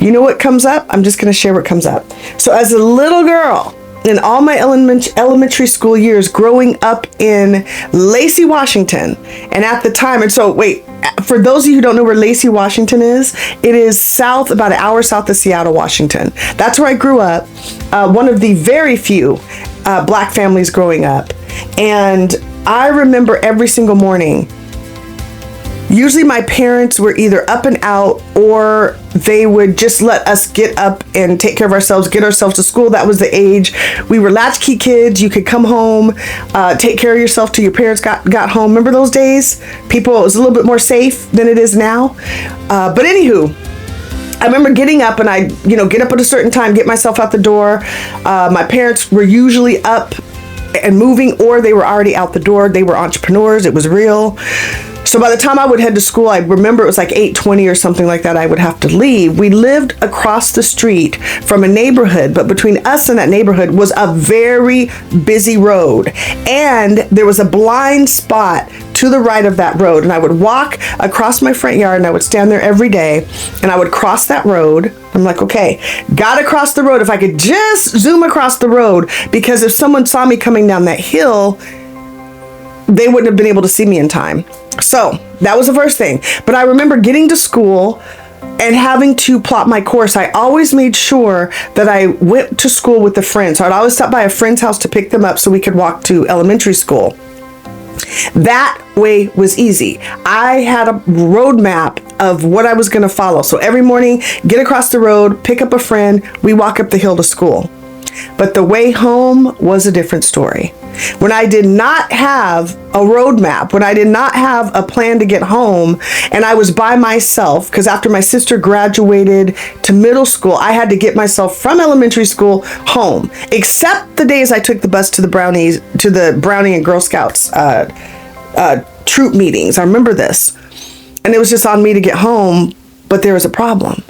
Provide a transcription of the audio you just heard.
You know what comes up? I'm just going to share what comes up. So as a little girl, in all my elementary school years, growing up in Lacey, Washington, and at the time, and so wait, for those of you who don't know where Lacey, Washington is, it is south, about an hour south of Seattle, Washington. That's where I grew up. One of the very few black families growing up. And I remember every single morning, usually my parents were either up and out, or they would just let us get up and take care of ourselves, get ourselves to school. That was the age. We were latchkey kids. You could come home, take care of yourself till your parents got home. Remember those days? It was a little bit more safe than it is now. But anywho, I remember getting up, and I, get up at a certain time, get myself out the door. My parents were usually up and moving, or they were already out the door. They were entrepreneurs. It was real. So by the time I would head to school, I remember it was like 8:20 or something like that, I would have to leave. We lived across the street from a neighborhood, but between us and that neighborhood was a very busy road. And there was a blind spot to the right of that road. And I would walk across my front yard, and I would stand there every day, and I would cross that road. I'm like, okay, gotta cross the road. If I could just zoom across the road, because if someone saw me coming down that hill, they wouldn't have been able to see me in time. So that was the first thing. But I remember getting to school and having to plot my course. I always made sure that I went to school with a friend. So I'd always stop by a friend's house to pick them up so we could walk to elementary school. That way was easy. I had a roadmap of what I was going to follow. So every morning, get across the road, pick up a friend, we walk up the hill to school. But the way home was a different story. When I did not have a roadmap, when I did not have a plan to get home, and I was by myself, because after my sister graduated to middle school, I had to get myself from elementary school home, except the days I took the bus to the Brownie and Girl Scouts troop meetings. I remember this. And it was just on me to get home, but there was a problem.